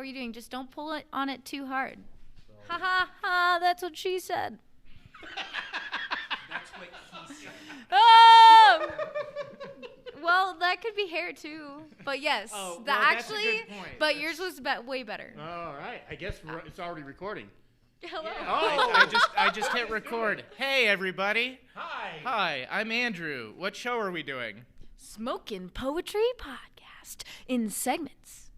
are you doing? Just don't pull it on it too hard. Ha ha ha, that's what she said. That's what he said. Oh! Well, that could be hair too. But yes, that's a good point. But yours was way better. All right. I guess it's already recording. Hello. Yeah. Oh, I just hit record. Hey, everybody. Hi. Hi, I'm Andrew. What show are we doing? Smokin' Poetry Podcast in segments.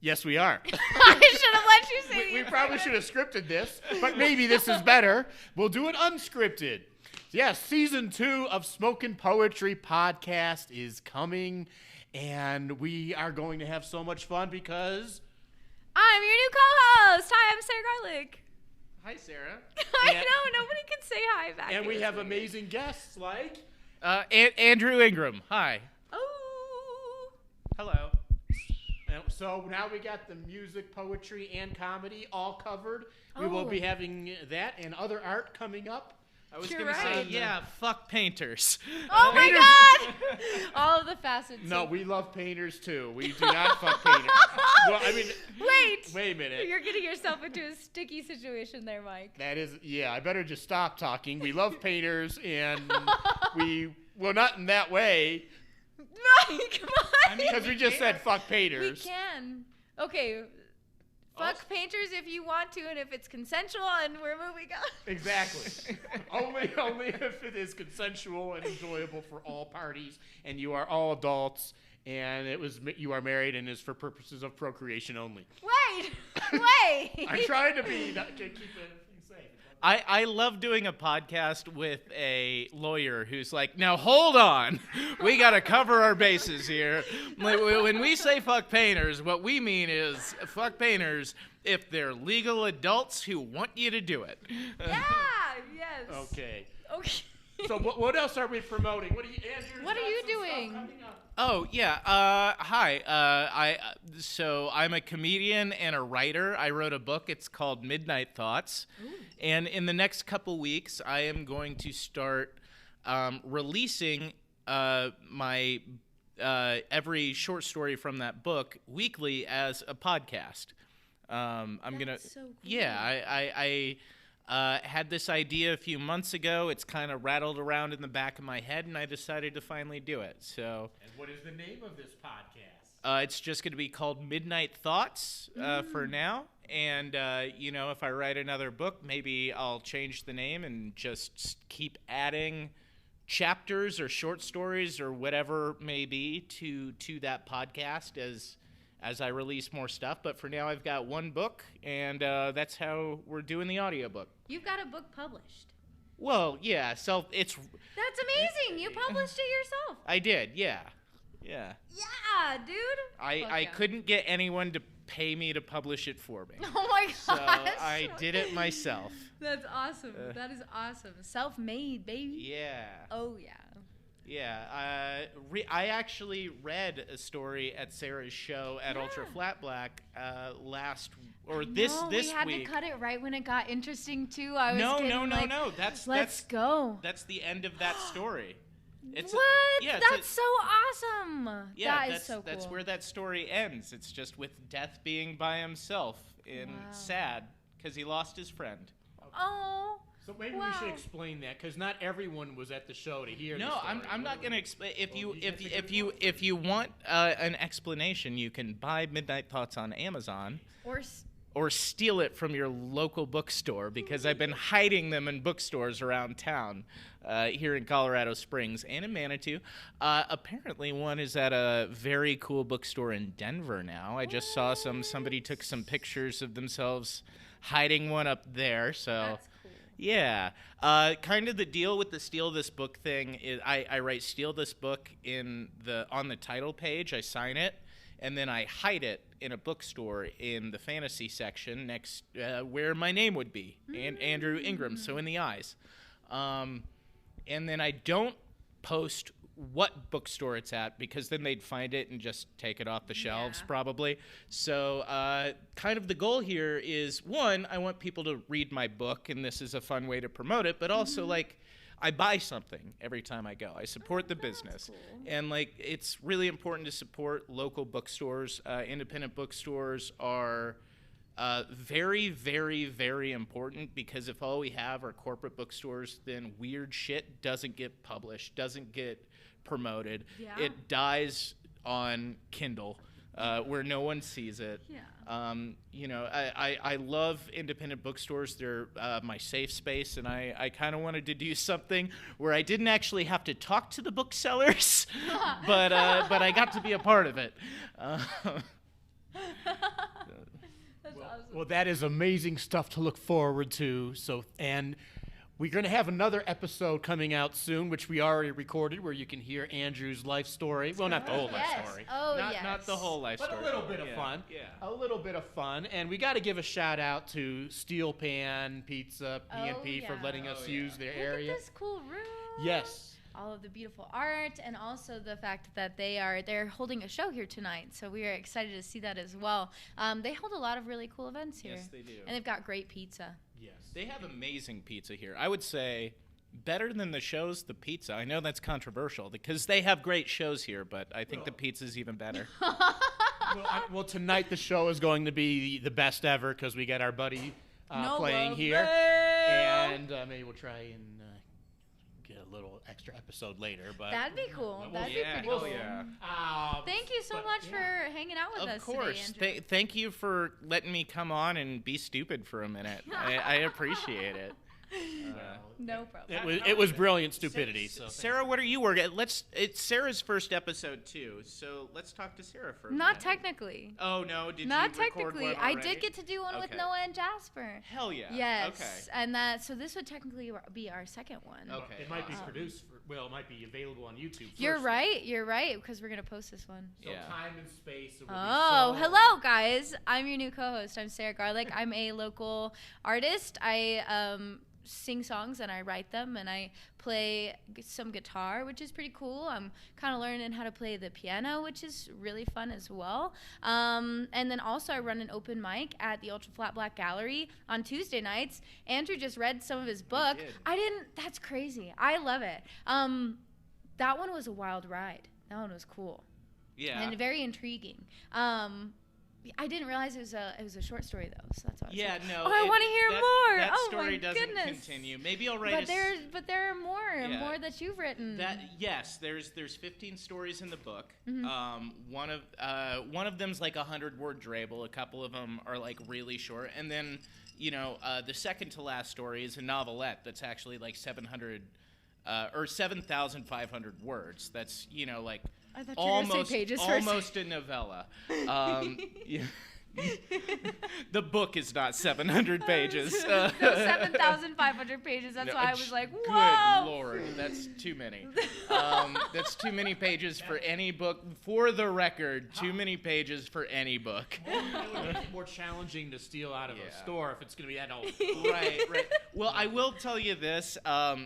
Yes, we are. I should have let you say We probably should have scripted this, but maybe this is better. We'll do it unscripted. Yes, season 2 of Smokin' Poetry Podcast is coming, and we are going to have so much fun because I'm your new co-host. Hi, I'm Sarah Garlick. Hi, Sarah. I know, nobody can say hi back and here. we have amazing guests like Andrew Ingram. Hi. Oh. Hello. And so now we got the music, poetry, and comedy all covered. We will be having that and other art coming up. I was You're going to say, right. yeah, fuck painters. Oh my God! All of the facets. No, we love painters too. We do not fuck painters. Well, I mean, wait a minute. You're getting yourself into a sticky situation there, Mike. That is, yeah, I better just stop talking. We love painters, and well, not in that way, Mike, come on. because we just said fuck painters. We can. Okay. Fuck painters if you want to, and if it's consensual, and we're moving on. Exactly. only if it is consensual and enjoyable for all parties, and you are all adults, and you are married, and is for purposes of procreation only. Wait. I'm trying to keep it safe. I love doing a podcast with a lawyer who's like, now hold on, we got to cover our bases here. When we say fuck painters, what we mean is fuck painters if they're legal adults who want you to do it. Yeah. Yes. Okay. Okay. So what else are we promoting? Andrew? What are you doing? Oh yeah, hi. So I'm a comedian and a writer. I wrote a book. It's called Midnight Thoughts, and in the next couple weeks, I am going to start releasing my every short story from that book weekly as a podcast. That's so cool. Yeah, I had this idea a few months ago. It's kind of rattled around in the back of my head, and I decided to finally do it. So, And what is the name of this podcast? it's just going to be called Midnight Thoughts for now. And, if I write another book, maybe I'll change the name and just keep adding chapters or short stories or whatever may be to that podcast as I release more stuff. But for now, I've got one book, and that's how we're doing the audiobook. You've got a book published. Well, yeah, so That's amazing. You published it yourself. I did, yeah. Yeah, dude. I couldn't get anyone to pay me to publish it for me. Oh my gosh. So I did it myself. That's awesome. That is awesome. Self-made, baby. Yeah. Oh, yeah. Yeah, I actually read a story at Sarah's show at Ultra Flat Black this we had week. to cut it right when it got interesting too. I was No. Let's go. That's the end of that story. That's so awesome. Yeah, that is so cool. That's where that story ends. It's just with Death being by himself and sad because he lost his friend. Oh. So maybe we should explain that, because not everyone was at the show to hear. No, I'm not going to explain. If you want an explanation, you can buy Midnight Thoughts on Amazon, or steal it from your local bookstore, because I've been hiding them in bookstores around town, here in Colorado Springs and in Manitou. Apparently, one is at a very cool bookstore in Denver now. I just saw somebody took some pictures of themselves hiding one up there. So. That's cool. Yeah, kind of the deal with the steal this book thing is I write steal this book on the title page. I sign it, and then I hide it in a bookstore in the fantasy section next where my name would be, and Andrew Ingram, so in the eyes. And then I don't post what bookstore it's at, because then they'd find it and just take it off the shelves probably. So kind of the goal here is, one, I want people to read my book, and this is a fun way to promote it, but also like I buy something every time I go. I support the that's business. cool. And like it's really important to support local bookstores. Independent bookstores are very, very, very important, because if all we have are corporate bookstores, then weird shit doesn't get published, doesn't get promoted. Yeah. It dies on Kindle, where no one sees it. Yeah. I love independent bookstores. They're my safe space, and I kind of wanted to do something where I didn't actually have to talk to the booksellers, but I got to be a part of it. That's awesome. Well, that is amazing stuff to look forward to. And we're going to have another episode coming out soon, which we already recorded, where you can hear Andrew's life story. Well, not the whole life story. Oh, Not the whole life But story. a little bit of fun. Yeah. A little bit of fun. And we got to give a shout out to Steel Pan Pizza, P&P, for yeah. letting us Oh, yeah. use their Look area. at this cool room. Yes. All of the beautiful art, and also the fact that they're holding a show here tonight. So we are excited to see that as well. They hold a lot of really cool events here. Yes, they do. And they've got great pizza. Yes. They have amazing pizza here. I would say better than the shows, the pizza. I know that's controversial because they have great shows here, but I think the pizza's even better. Well, tonight the show is going to be the best ever because we got our buddy No playing love here. mail. And maybe we'll try and get a little extra episode later. But That'd be cool. We'll That'd see. be pretty hell cool. yeah. Thank you so much for hanging out with Of us course. today, Andrew. Thank you for letting me come on and be stupid for a minute. I appreciate it. No problem. It was brilliant stupidity. So Sarah, what are you working? It's Sarah's first episode too, so let's talk to Sarah for a Not minute. technically. Oh no, did Not you record technically. one I already? did get to do one with Okay. Noah and Jasper. Hell yeah. Yes. Okay. And so this would technically be our second one. Okay. it might be produced. It might be available on YouTube. You're first. right. You're right, because we're going to post this one. So Yeah. time and space. It will Oh, be so- hello, guys. I'm your new co-host. I'm Sarah Garlick. I'm a local artist. I sing songs and I write them, and I play some guitar, which is pretty cool. I'm kind of learning how to play the piano, which is really fun as well. And then also I run an open mic at the Ultra Flat Black Gallery on Tuesday nights. Andrew just read some of his book. did. That's crazy. I love it. That one was a wild ride. That one was cool. Yeah. And very intriguing. I didn't realize it was a short story though, so that's why. Yeah, no. Oh, I want to hear more. That Oh story my doesn't goodness. continue. Maybe I'll write But there are more Yeah. that you've written. Yes, there's 15 stories in the book. Mm-hmm. One of them's like 100-word drabble. A couple of them are like really short, and then the second to last story is a novelette that's actually like 700 or 7,500 words. That's like I thought you were gonna say almost pages for a almost a novella. Yeah. The book is not 700 pages. No, 7,500 pages. That's No, why I was like, Good whoa. Lord, that's too many. That's too many pages for any book. For the record, too many pages for any book. It would make it more challenging to steal out of Yeah. a store if it's going to be that old. Right. Well, I will tell you this.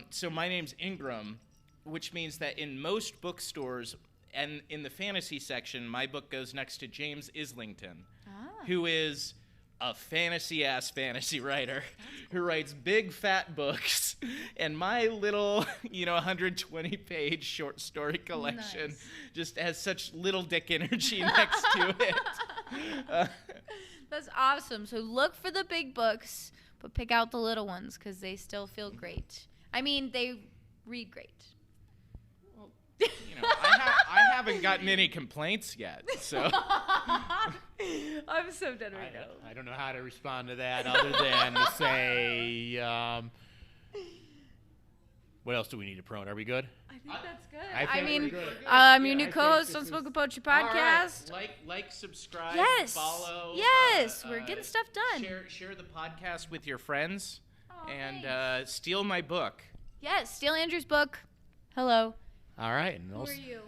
So my name's Ingram, which means that in most bookstores and in the fantasy section, my book goes next to James Islington, who is a fantasy writer who writes big fat books, and my little 120-page short story collection Nice. just has such little dick energy next to it. That's awesome. So look for the big books, but pick out the little ones because they still feel great. I mean, they read great. I haven't gotten any complaints yet, so. I'm so done right now. I don't know how to respond to that other than to say, what else do we need to promote? Are we good? I think that's good. I think I mean, we're good. I'm your Yeah, new I think co-host this on is- Smoking Poetry All right. Podcast. Like, subscribe, Yes. follow. Yes, we're getting stuff done. Share the podcast with your friends, Oh, and thanks. steal my book. Yes, steal Andrew's book. Hello. All right. And Who are you?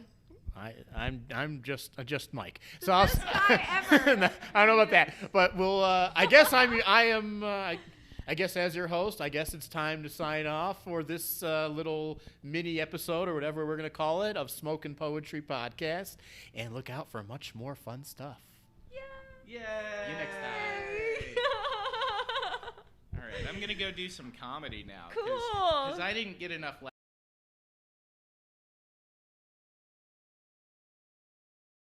I'm just Mike. The So I'll best guy ever. I don't know about that, but we'll. I guess I guess as your host, I guess it's time to sign off for this little mini episode or whatever we're gonna call it of Smokin' Poetry Podcast, and look out for much more fun stuff. Yeah. Yay! See you next time. All right, I'm gonna go do some comedy now. Cool. Because I didn't get enough laughs.